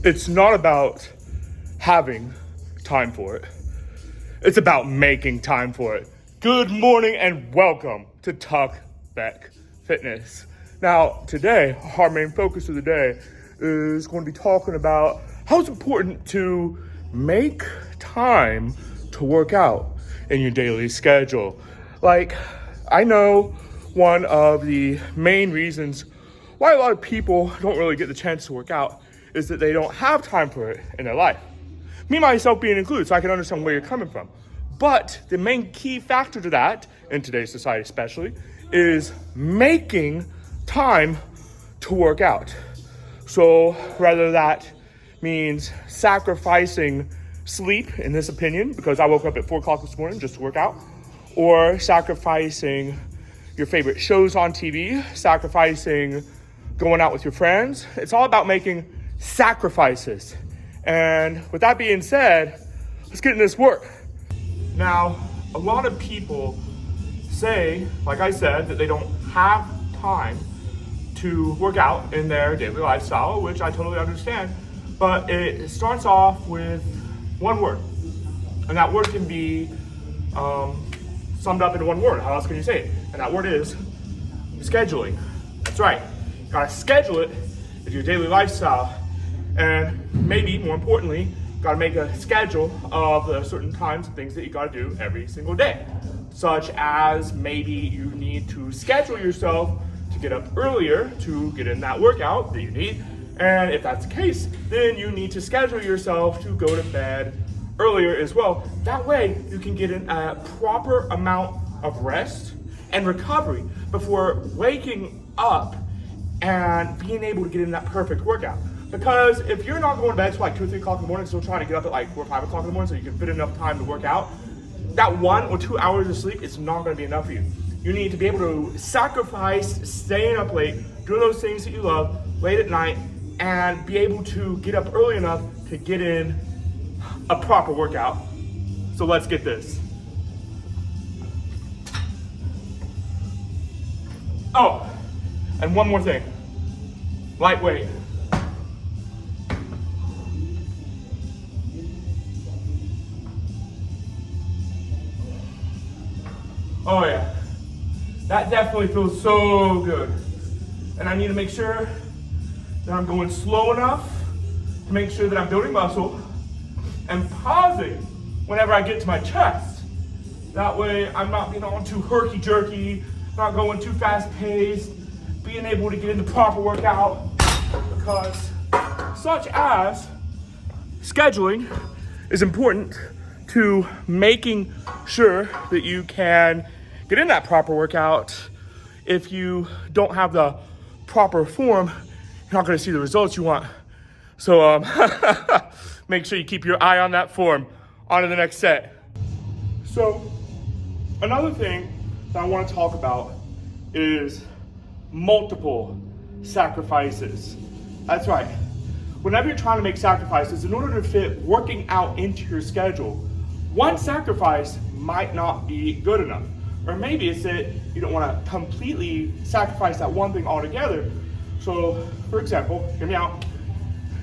It's not about having time for it. It's about making time for it. Good morning and welcome to Tuck Beck Fitness. Now, today, our main focus of the day is going to be talking about how it's important to make time to work out in your daily schedule. Like, I know one of the main reasons why a lot of people don't really get the chance to work out is that they don't have time for it in their life. Me, myself being included, so I can understand where you're coming from. But the main key factor to that, in today's society especially, is making time to work out. So whether that means sacrificing sleep, in this opinion, because I woke up at 4 o'clock this morning just to work out, or sacrificing your favorite shows on TV, sacrificing going out with your friends. It's all about making sacrifices. And with that being said, let's get into this work. Now, a lot of people say, like I said, that they don't have time to work out in their daily lifestyle, which I totally understand. But it starts off with one word. And that word can be summed up in one word. How else can you say it? And that word is scheduling. That's right. You gotta schedule it into your daily lifestyle. And maybe more importantly, you gotta make a schedule of the certain times and things that you gotta do every single day. Such as maybe you need to schedule yourself to get up earlier to get in that workout that you need. And if that's the case, then you need to schedule yourself to go to bed earlier as well. That way you can get in a proper amount of rest and recovery before waking up and being able to get in that perfect workout. Because if you're not going to bed till like 2 or 3 o'clock in the morning, still trying to get up at like 4 or 5 o'clock in the morning so you can fit enough time to work out, that 1 or 2 hours of sleep is not going to be enough for you. You need to be able to sacrifice staying up late, doing those things that you love late at night, and be able to get up early enough to get in a proper workout. So let's get this. Oh, and one more thing. Lightweight. Oh yeah, that definitely feels so good. And I need to make sure that I'm going slow enough to make sure that I'm building muscle and pausing whenever I get to my chest. That way I'm not being all too herky-jerky, not going too fast-paced, being able to get in the proper workout, because such as scheduling is important to making sure that you can get in that proper workout. If you don't have the proper form, you're not gonna see the results you want. So make sure you keep your eye on that form. On to the next set. So another thing that I wanna talk about is multiple sacrifices. That's right. Whenever you're trying to make sacrifices, in order to fit working out into your schedule, one sacrifice might not be good enough. Or maybe it's that you don't want to completely sacrifice that one thing altogether. So, for example, hear me out.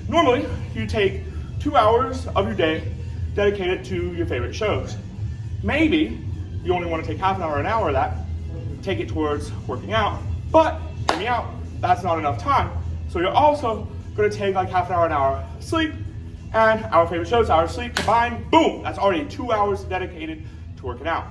Normally, you take 2 hours of your day dedicated to your favorite shows. Maybe you only want to take half an hour, an hour of that, take it towards working out. But, hear me out, that's not enough time. So you're also going to take like half an hour of sleep, and our favorite shows, hour of sleep, combined, boom, that's already 2 hours dedicated to working out.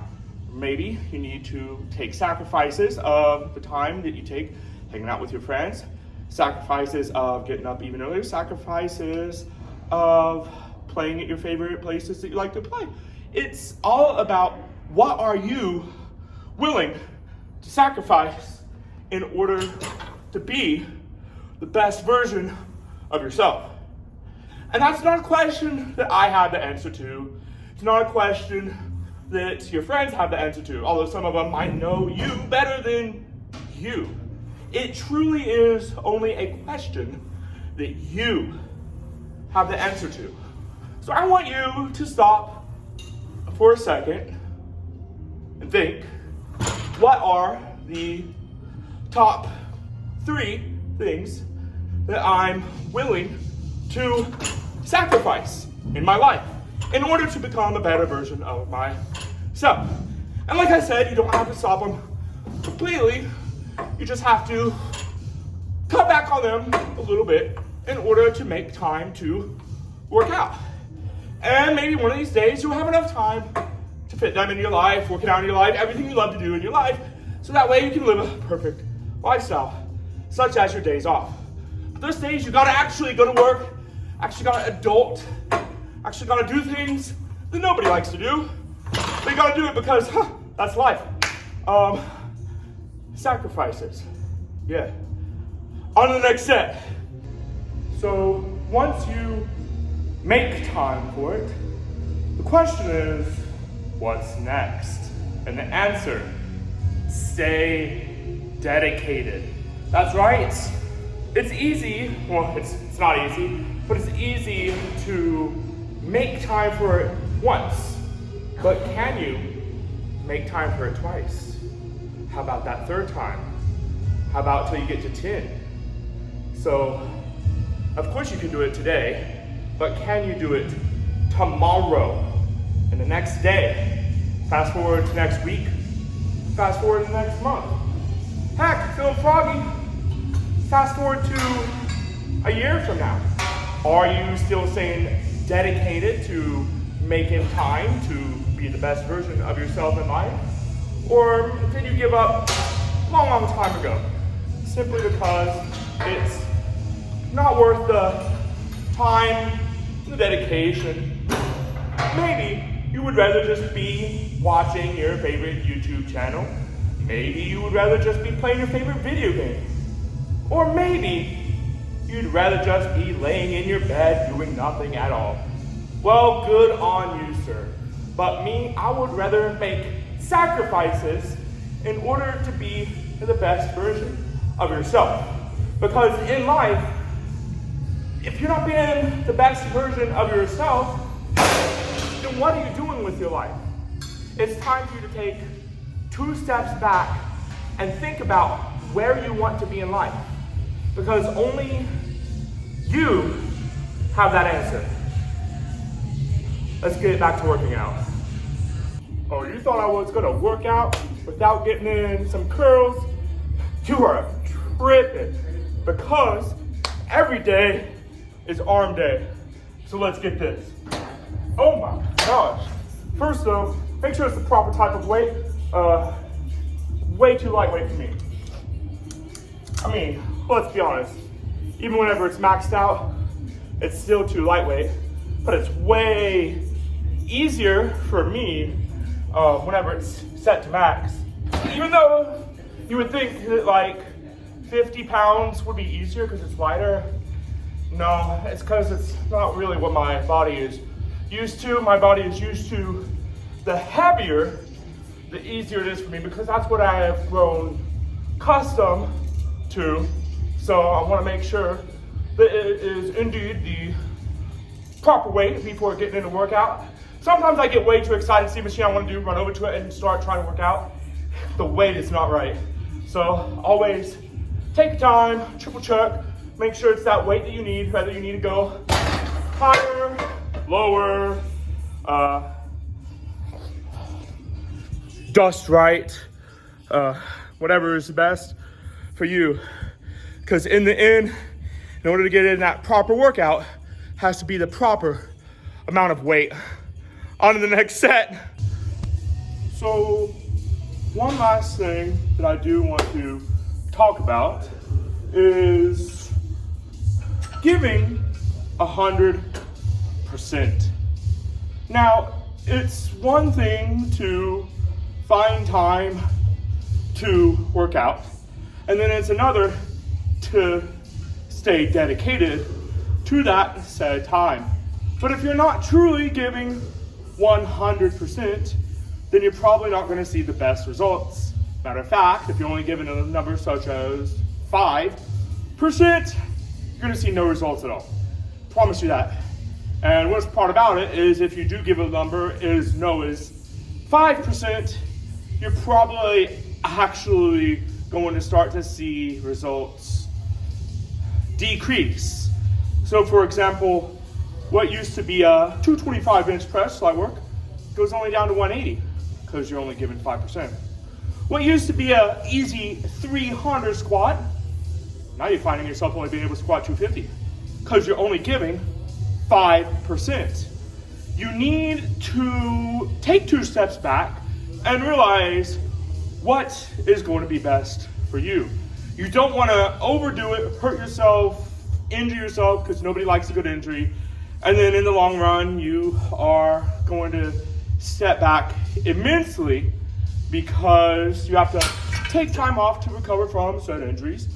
Maybe you need to take sacrifices of the time that you take hanging out with your friends, sacrifices of getting up even earlier, sacrifices of playing at your favorite places that you like to play. It's all about what are you willing to sacrifice in order to be the best version of yourself. And that's not a question that I have the answer to. It's not a question that your friends have the answer to, although some of them might know you better than you. It truly is only a question that you have the answer to. So I want you to stop for a second and think, what are the top 3 things that I'm willing to sacrifice in my life in order to become a better version of myself. And like I said, you don't have to stop them completely. You just have to cut back on them a little bit in order to make time to work out. And maybe one of these days you'll have enough time to fit them in your life, working out in your life, everything you love to do in your life, so that way you can live a perfect lifestyle, such as your days off. But those days you gotta actually go to work, actually gotta adult, actually gotta do things that nobody likes to do. But you gotta do it because that's life. Sacrifices. Yeah. On to the next set. So once you make time for it, the question is, what's next? And the answer, stay dedicated. That's right. It's easy, well, it's not easy, but it's easy to make time for it once. But can you make time for it twice? How about that third time? How about till you get to 10? So, of course you can do it today, but can you do it tomorrow and the next day? Fast forward to next week, fast forward to next month. Heck, feeling froggy. Fast forward to a year from now. Are you still staying dedicated to making time to be the best version of yourself in life? Or did you give up a long, long time ago? Simply because it's not worth the time, the dedication. Maybe you would rather just be watching your favorite YouTube channel. Maybe you would rather just be playing your favorite video game. Or maybe you'd rather just be laying in your bed doing nothing at all. Well, good on you, sir. But me, I would rather make sacrifices in order to be the best version of yourself. Because in life, if you're not being the best version of yourself, then what are you doing with your life? It's time for you to take 2 steps back and think about where you want to be in life. Because only you have that answer. Let's get back to working out. Oh, you thought I was gonna work out without getting in some curls? You are tripping, because every day is arm day. So let's get this. Oh my gosh. First though, make sure it's the proper type of weight. Way too lightweight for me. I mean, let's be honest. Even whenever it's maxed out, it's still too lightweight. But it's way easier for me whenever it's set to max. Even though you would think that like 50 pounds would be easier because it's lighter. No, it's because it's not really what my body is used to. My body is used to the heavier, the easier it is for me, because that's what I have grown accustomed to. So I want to make sure that it is indeed the proper weight before getting into workout. Sometimes I get way too excited to see a machine I want to do, run over to it and start trying to work out. The weight is not right. So always take your time, triple check, make sure it's that weight that you need, whether you need to go higher, lower, just right, whatever is the best for you. Because in the end, in order to get in that proper workout, has to be the proper amount of weight. On to the next set. So one last thing that I do want to talk about is giving 100%. Now, it's one thing to find time to work out, and then it's another to stay dedicated to that said time. But if you're not truly giving 100%, then you're probably not going to see the best results. Matter of fact, if you're only given a number such as 5%, you're going to see no results at all. Promise you that. And what's part about it is if you do give a number as low as 5%, you're probably actually going to start to see results decrease. So for example, what used to be a 225 bench press light work goes only down to 180 because you're only giving 5%. What used to be a easy 300 squat, now you're finding yourself only being able to squat 250 because you're only giving 5%. You need to take 2 steps back and realize what is going to be best for you. You don't want to overdo it, hurt yourself, injure yourself, because nobody likes a good injury. And then in the long run, you are going to step back immensely because you have to take time off to recover from said injuries.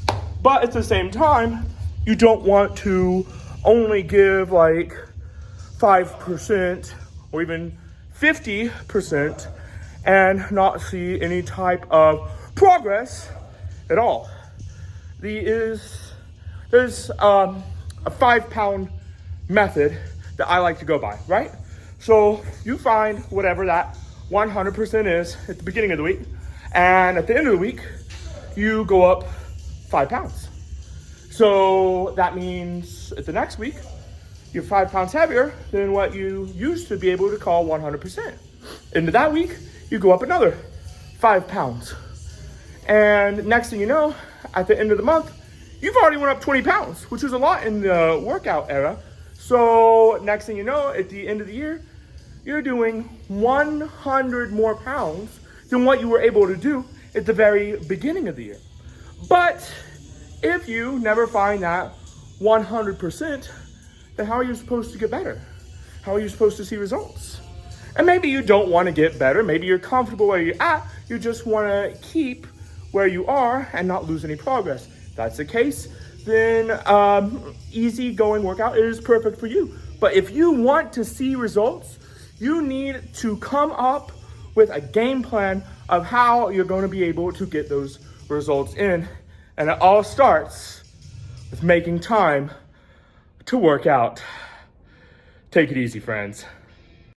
But at the same time, you don't want to only give like 5% or even 50% and not see any type of progress at all. There's a 5-pound method that I like to go by, right? So you find whatever that 100% is at the beginning of the week, and at the end of the week, you go up 5 pounds. So that means at the next week, you're 5 pounds heavier than what you used to be able to call 100%. Into that week, you go up another 5 pounds. And next thing you know, at the end of the month, you've already went up 20 pounds, which is a lot in the workout era. So next thing you know, at the end of the year, you're doing 100 more pounds than what you were able to do at the very beginning of the year. But if you never find that 100%, then how are you supposed to get better? How are you supposed to see results? And maybe you don't want to get better. Maybe you're comfortable where you're at. You just want to keep where you are and not lose any progress. If that's the case, then easy going workout is perfect for you. But if you want to see results, you need to come up with a game plan of how you're going to be able to get those results in. And it all starts with making time to work out. Take it easy, friends.